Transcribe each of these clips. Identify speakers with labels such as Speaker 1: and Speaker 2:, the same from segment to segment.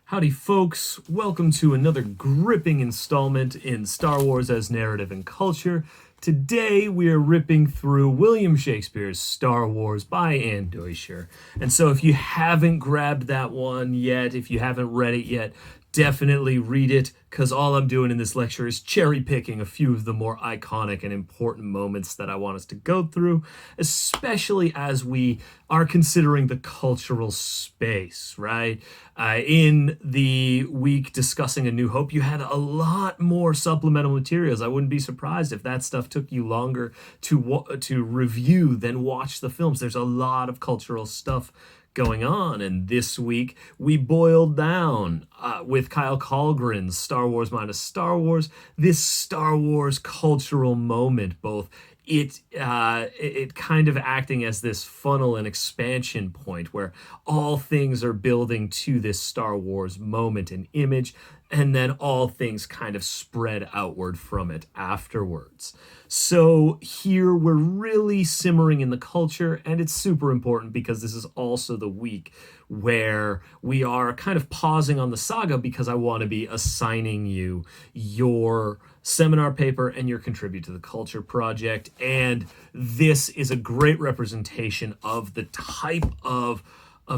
Speaker 1: Howdy, folks. Welcome to another gripping installment in Star Wars as Narrative and Culture. Today, we are ripping through William Shakespeare's Star Wars by Anne Deutscher. And so if you haven't grabbed that one yet, if you haven't read it yet, definitely read it, because all I'm doing in this lecture is cherry picking a few of the more iconic and important moments that I want us to go through, especially as we are considering the cultural space, right? In the week discussing A New Hope, you had a lot more supplemental materials. I wouldn't be surprised if that stuff took you longer to review than watch the films. There's a lot of cultural stuff going on, and this week we boiled down with Kyle Colgren's Star Wars minus Star Wars, this Star Wars cultural moment, both it kind of acting as this funnel and expansion point where all things are building to this Star Wars moment and image, and then all things kind of spread outward from it afterwards. So here we're really simmering in the culture, and it's super important because this is also the week where we are kind of pausing on the saga, because I want to be assigning you your seminar paper and your Contribute to the Culture project. And this is a great representation of the type of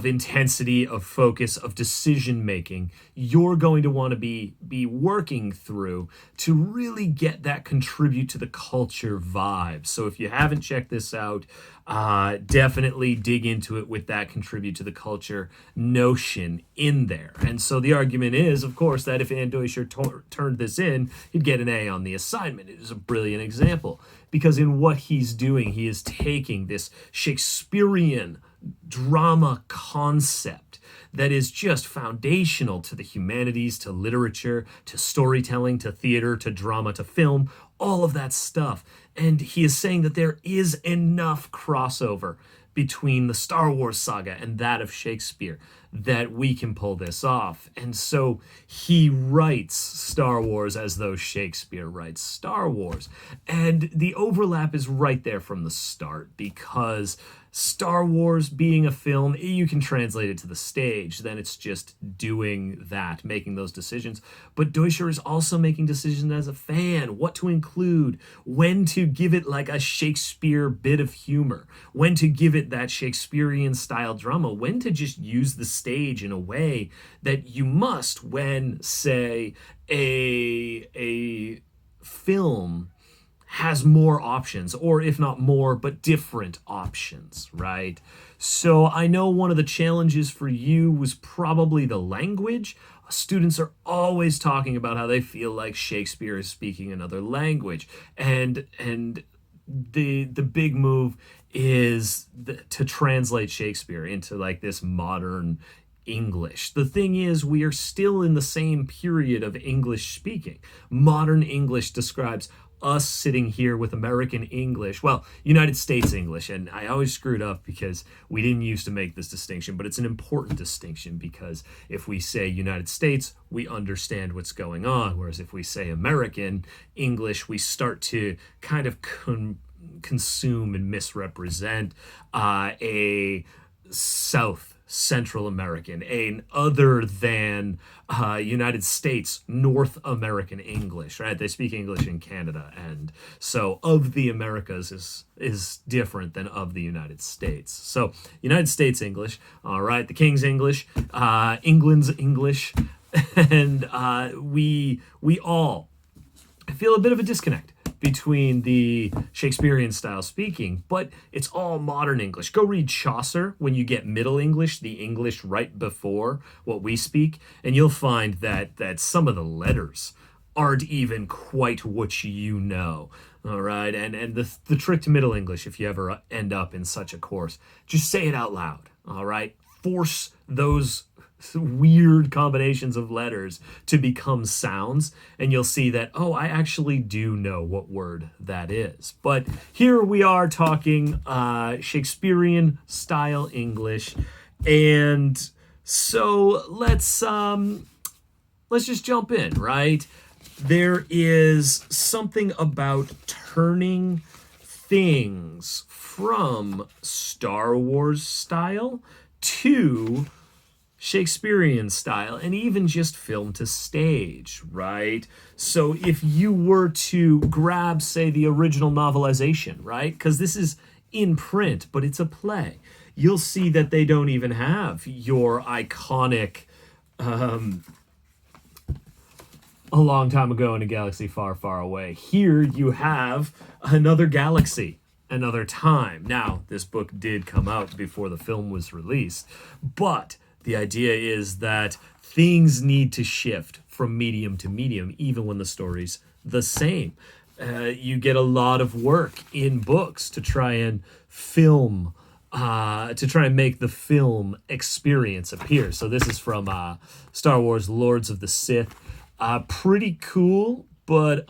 Speaker 1: intensity, of focus, of decision making you're going to want to be working through to really get that Contribute to the Culture vibe. So if you haven't checked this out, definitely dig into it with that Contribute to the Culture notion in there. And so the argument is, of course, that if Anne Deutscher turned this in, he'd get an A on the assignment. It is a brilliant example, because in what he's doing, he is taking this Shakespearean drama concept that is just foundational to the humanities, to literature, to storytelling, to theater, to drama, to film, all of that stuff. And he is saying that there is enough crossover between the Star Wars saga and that of Shakespeare that we can pull this off. And so he writes Star Wars as though Shakespeare writes Star Wars. And the overlap is right there from the start, because Star Wars being a film, you can translate it to the stage, then it's just doing that, making those decisions. But Deutscher is also making decisions as a fan, what to include, when to give it like a Shakespeare bit of humor, when to give it that Shakespearean style drama, when to just use the stage in a way that you must when, say, a film has more options, or if not more, but different options, right? So I know one of the challenges for you was probably the language. Students are always talking about how they feel like Shakespeare is speaking another language, and the big move is to translate Shakespeare into like this modern English. The thing is, we are still in the same period of English speaking. Modern English describes us sitting here with American English, well, United States English, and I always screwed up because we didn't used to make this distinction, but it's an important distinction, because if we say United States, we understand what's going on, whereas if we say American English, we start to kind of consume and misrepresent a South Central American, an other than United States North American English, right? They speak English in Canada, and so of the Americas is different than of the United States. So United States English, all right, the King's English, England's English, and we all feel a bit of a disconnect between the Shakespearean style speaking, but it's all modern English. Go read Chaucer when you get Middle English, the English right before what we speak, and you'll find that some of the letters aren't even quite what you know. All right, and the trick to Middle English, if you ever end up in such a course, just say it out loud. All right, force those weird combinations of letters to become sounds, and you'll see that, oh, I actually do know what word that is. But here we are talking Shakespearean style English, and so let's just jump in, right? There is something about turning things from Star Wars style to Shakespearean style, and even just film to stage, right? So if you were to grab, say, the original novelization, right? Because this is in print, but it's a play, you'll see that they don't even have your iconic a long time ago in a galaxy far, far away. Here you have another galaxy, another time. Now, this book did come out before the film was released, but the idea is that things need to shift from medium to medium, even when the story's the same. You get a lot of work in books to try and film to try and make the film experience appear. So this is from Star Wars Lords of the Sith. Pretty cool, but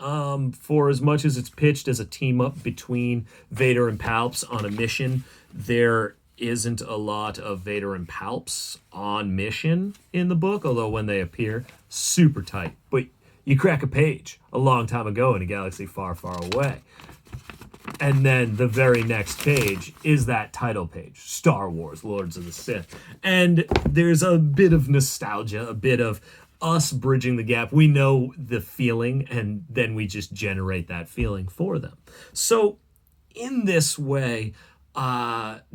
Speaker 1: for as much as it's pitched as a team up between Vader and Palps on a mission, there isn't a lot of Vader and Palps on mission in the book, although when they appear, super tight. But you crack a page a long time ago in a galaxy far, far away. And then the very next page is that title page, Star Wars, Lords of the Sith. And there's a bit of nostalgia, a bit of us bridging the gap. We know the feeling, and then we just generate that feeling for them. So in this way,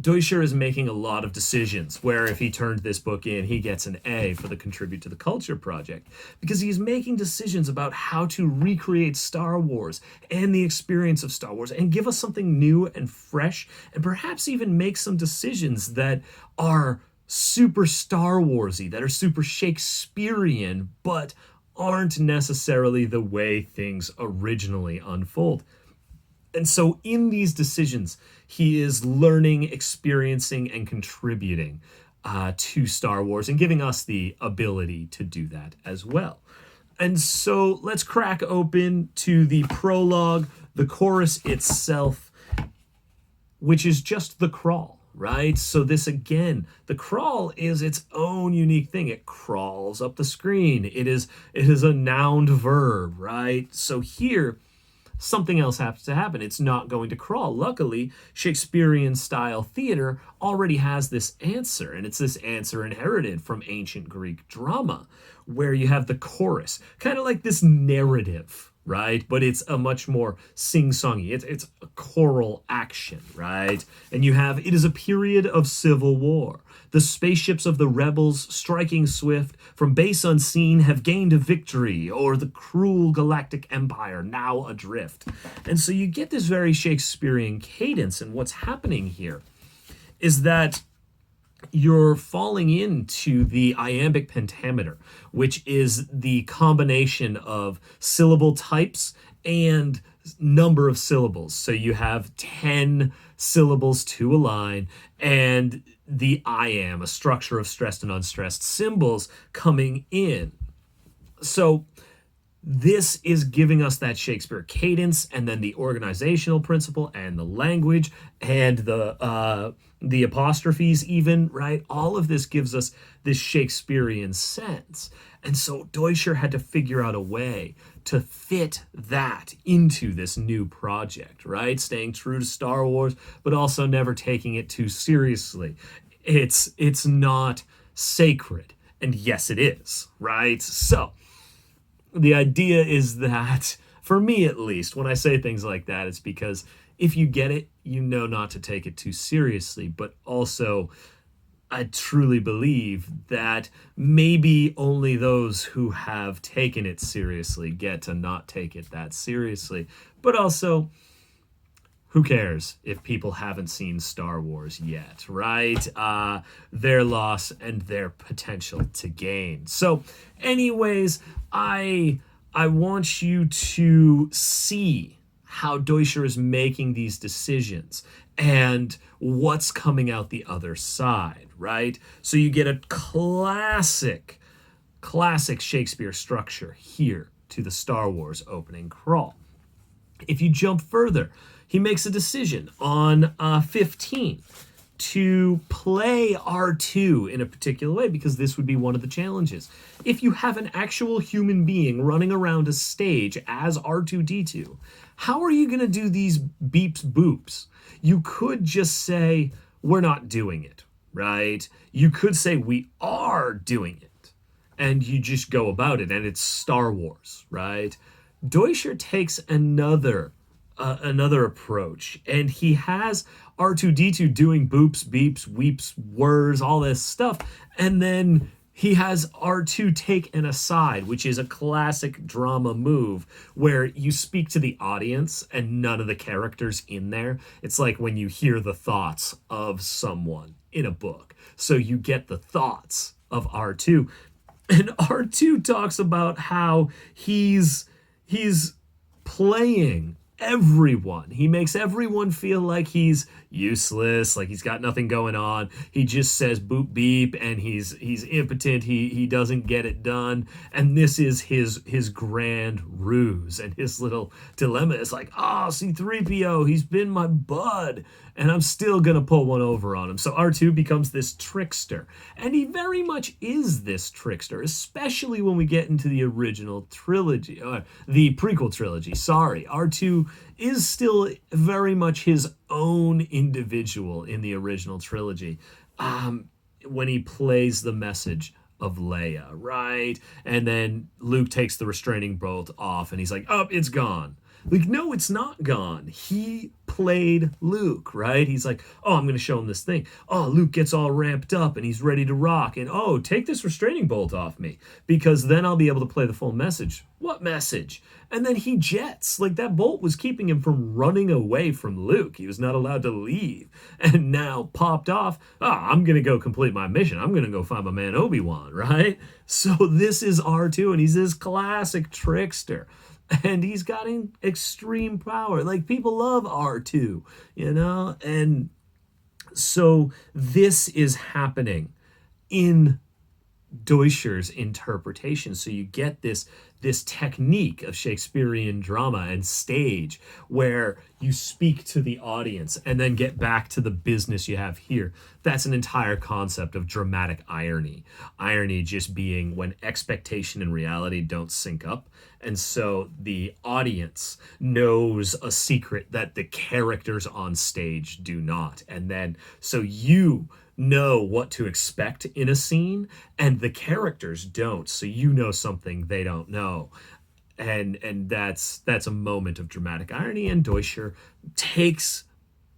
Speaker 1: Deutscher is making a lot of decisions where if he turned this book in, he gets an A for the Contribute to the Culture project, because he's making decisions about how to recreate Star Wars and the experience of Star Wars and give us something new and fresh, and perhaps even make some decisions that are super Star Warsy, that are super Shakespearean, but aren't necessarily the way things originally unfold. And so in these decisions, he is learning, experiencing, and contributing to Star Wars and giving us the ability to do that as well. And so let's crack open to the prologue, the chorus itself, which is just the crawl, right? So this, again, the crawl is its own unique thing. It crawls up the screen. It is a noun verb, right? So here, something else has to happen. It's not going to crawl. Luckily, Shakespearean style theater already has this answer, and it's this answer inherited from ancient Greek drama, where you have the chorus, kind of like this narrative, right? But it's a much more sing-songy. It's a choral action, right? And you have, it is a period of civil war. The spaceships of the rebels, striking swift, from base unseen, have gained a victory, o'er the cruel galactic empire now adrift. And so you get this very Shakespearean cadence, and what's happening here is that you're falling into the iambic pentameter, which is the combination of syllable types and number of syllables. So you have 10 syllables to a line, and the iamb, a structure of stressed and unstressed symbols coming in. So this is giving us that Shakespeare cadence, and then the organizational principle and the language and the apostrophes even, right? All of this gives us this Shakespearean sense. And so Deutscher had to figure out a way to fit that into this new project, right? Staying true to Star Wars, but also never taking it too seriously. It's not sacred. And yes, it is, right? So the idea is that, for me at least, when I say things like that, it's because if you get it, you know not to take it too seriously. But also, I truly believe that maybe only those who have taken it seriously get to not take it that seriously. But also, who cares if people haven't seen Star Wars yet, right? Their loss and their potential to gain. So anyways, I want you to see how Deutscher is making these decisions and what's coming out the other side, right? So you get a classic Shakespeare structure here to the Star Wars opening crawl. If you jump further, he makes a decision on 15 to play R2 in a particular way, because this would be one of the challenges. If you have an actual human being running around a stage as R2-D2, how are you going to do these beeps boops? You could just say, we're not doing it, right? You could say we are doing it, and you just go about it, and it's Star Wars, right? Deutscher takes another approach, and he has R2D2 doing boops, beeps, weeps, whirs, all this stuff, and then he has R2 take an aside, which is a classic drama move where you speak to the audience and none of the characters in there. It's like when you hear the thoughts of someone in a book. So you get the thoughts of R2. And R2 talks about how he's playing everyone. He makes everyone feel like he's useless, like he's got nothing going on. He just says boop beep and he's impotent. He doesn't get it done. And this is his grand ruse, and his little dilemma is like, oh, C3PO, he's been my bud, and I'm still gonna pull one over on him. So R2 becomes this trickster, and he very much is this trickster, especially when we get into the original trilogy, or the prequel trilogy. Sorry, R2 is still very much his own individual in the original trilogy. When he plays the message of Leia, right? And then Luke takes the restraining bolt off and he's like, oh, it's gone. Like, no, it's not gone. He played Luke, right? He's like, oh, I'm going to show him this thing. Oh, Luke gets all ramped up and he's ready to rock. And, oh, take this restraining bolt off me, because then I'll be able to play the full message. What message? And then he jets. Like, that bolt was keeping him from running away from Luke. He was not allowed to leave. And now popped off. I'm going to go complete my mission. I'm going to go find my man Obi-Wan, right? So this is R2, and he's this classic trickster. And he's got an extreme power. Like, people love R2, you know? And so this is happening in Deutscher's interpretation. So you get this technique of Shakespearean drama and stage where you speak to the audience and then get back to the business you have here. That's an entire concept of dramatic irony. Irony just being when expectation and reality don't sync up. And so the audience knows a secret that the characters on stage do not. And then so you know what to expect in a scene and the characters don't, so you know something they don't know. And that's a moment of dramatic irony, and Deutscher takes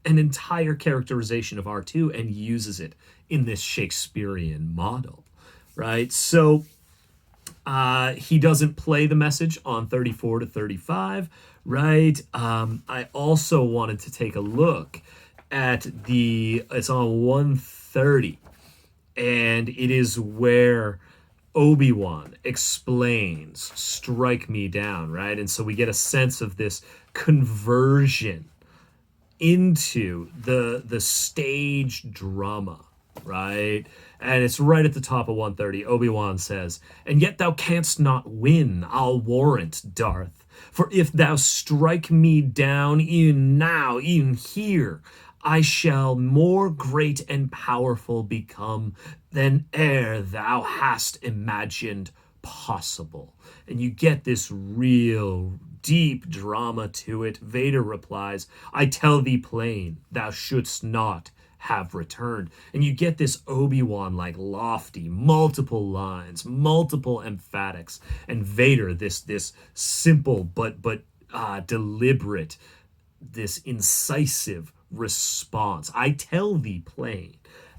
Speaker 1: an entire characterization of R2 and uses it in this Shakespearean model, right? So he doesn't play the message on 34 to 35, right? I also wanted to take a look at it's on 130, and it is where Obi-Wan explains strike me down, right? And so we get a sense of this conversion into the stage drama, right? And it's right at the top of 130. Obi-Wan says, and yet thou canst not win, I'll warrant, Darth. For if thou strike me down e'en now, e'en here, I shall more great and powerful become than e'er thou hast imagined possible. And you get this real deep drama to it. Vader replies, I tell thee plain, thou shouldst not have returned. And you get this Obi-Wan like lofty, multiple lines, multiple emphatics, and Vader this simple but deliberate, this incisive response. I tell thee plain.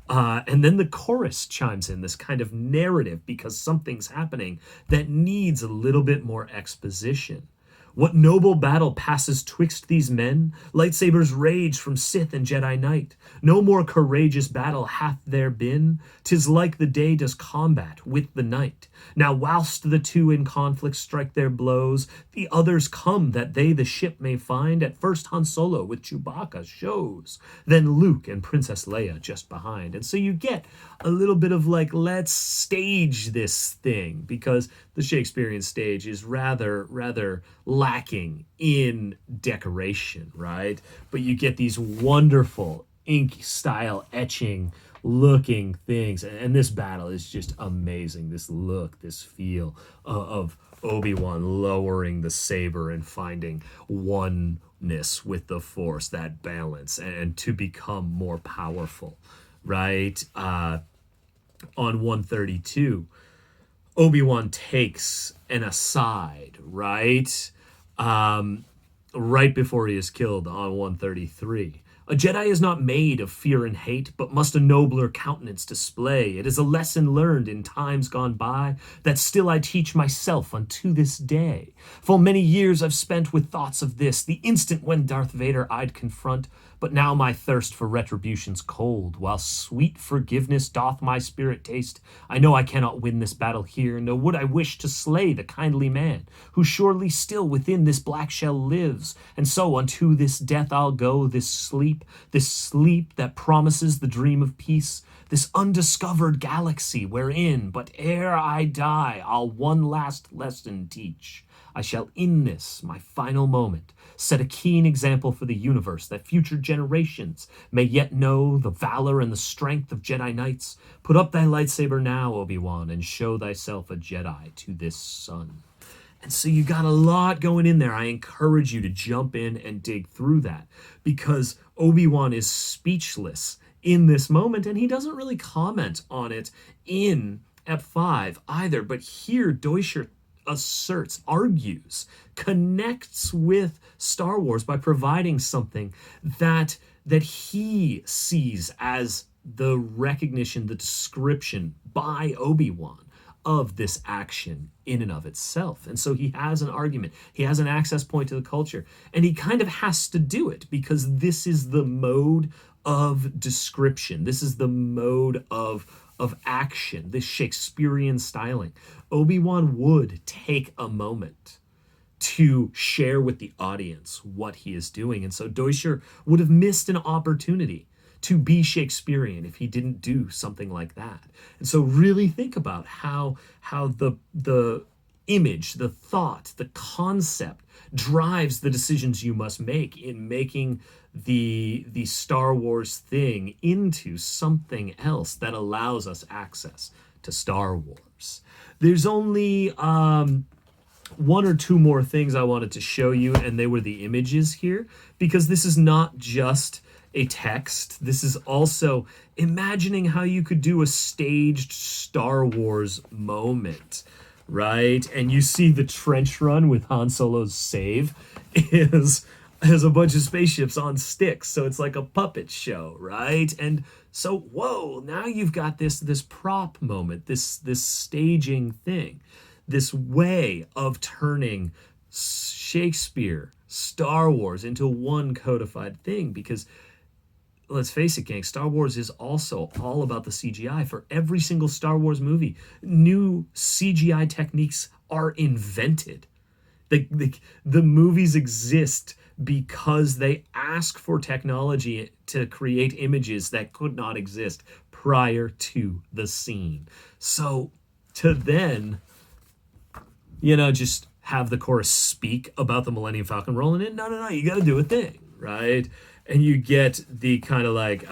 Speaker 1: And then the chorus chimes in, this kind of narrative, because something's happening that needs a little bit more exposition. What noble battle passes twixt these men? Lightsabers rage from Sith and Jedi Knight. No more courageous battle hath there been. 'Tis like the day does combat with the night. Now whilst the two in conflict strike their blows, the others come that they the ship may find. At first Han Solo with Chewbacca shows, then Luke and Princess Leia just behind. And so you get a little bit of like, let's stage this thing, because the Shakespearean stage is rather lacking in decoration, right? But you get these wonderful ink style etching looking things, and this battle is just amazing. This look, this feel of Obi-Wan lowering the saber and finding oneness with the Force, that balance, and to become more powerful, right? On 132, Obi-Wan takes an aside, right? Right before he is killed on 133. A Jedi is not made of fear and hate, but must a nobler countenance display. It is a lesson learned in times gone by that still I teach myself unto this day. Full many years I've spent with thoughts of this, the instant when Darth Vader I'd confront, but now my thirst for retribution's cold, while sweet forgiveness doth my spirit taste. I know I cannot win this battle here, nor would I wish to slay the kindly man, who surely still within this black shell lives, and so unto this death I'll go, this sleep that promises the dream of peace, this undiscovered galaxy wherein, but ere I die, I'll one last lesson teach. I shall in this, my final moment, set a keen example for the universe, that future generations may yet know the valor and the strength of Jedi Knights. Put up thy lightsaber now, Obi-Wan, and show thyself a Jedi to this son. And so you got a lot going in there. I encourage you to jump in and dig through that, because Obi-Wan is speechless in this moment, and he doesn't really comment on it in Ep5 either. But here, Deutscher asserts, argues, connects with Star Wars by providing something that he sees as the recognition, the description by Obi-Wan of this action in and of itself. And so he has an argument, he has an access point to the culture, and he kind of has to do it because this is the mode of description. This is the mode of action, this Shakespearean styling. Obi-Wan would take a moment to share with the audience what he is doing. And so Deutscher would have missed an opportunity to be Shakespearean if he didn't do something like that. And so really think about how the image, the thought, the concept drives the decisions you must make in making the Star Wars thing into something else that allows us access to Star Wars. There's only one or two more things I wanted to show you, and they were the images here, because this is not just a text. This is also imagining how you could do a staged Star Wars moment, right? And you see the trench run with Han Solo's save is a bunch of spaceships on sticks, so it's like a puppet show, right? And so, whoa, now you've got this prop moment, this staging thing, this way of turning Shakespeare, Star Wars into one codified thing. Because let's face it, gang, Star Wars is also all about the CGI. For every single Star Wars movie, new CGI techniques are invented. The movies exist because they ask for technology to create images that could not exist prior to the scene. So to then, just have the chorus speak about the Millennium Falcon rolling in, no, you got to do a thing, right? And you get the kind of like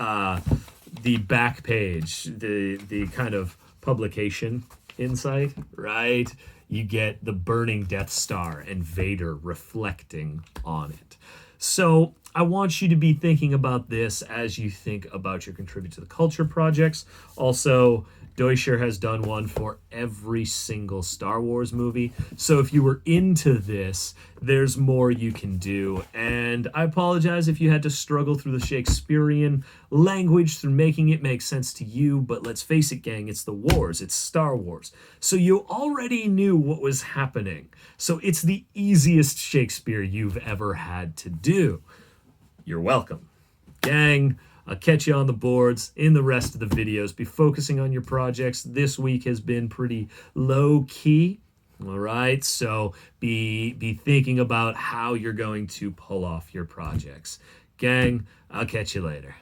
Speaker 1: the back page, the kind of publication insight, right? You get the burning Death Star and Vader reflecting on it. So I want you to be thinking about this as you think about your Contribute to the Culture projects. Also, Deutscher has done one for every single Star Wars movie. So if you were into this, there's more you can do. And I apologize if you had to struggle through the Shakespearean language through making it make sense to you. But let's face it, gang, it's the wars. It's Star Wars. So you already knew what was happening. So it's the easiest Shakespeare you've ever had to do. You're welcome. Gang, I'll catch you on the boards in the rest of the videos. Be focusing on your projects. This week has been pretty low key. All right, so be thinking about how you're going to pull off your projects. Gang, I'll catch you later.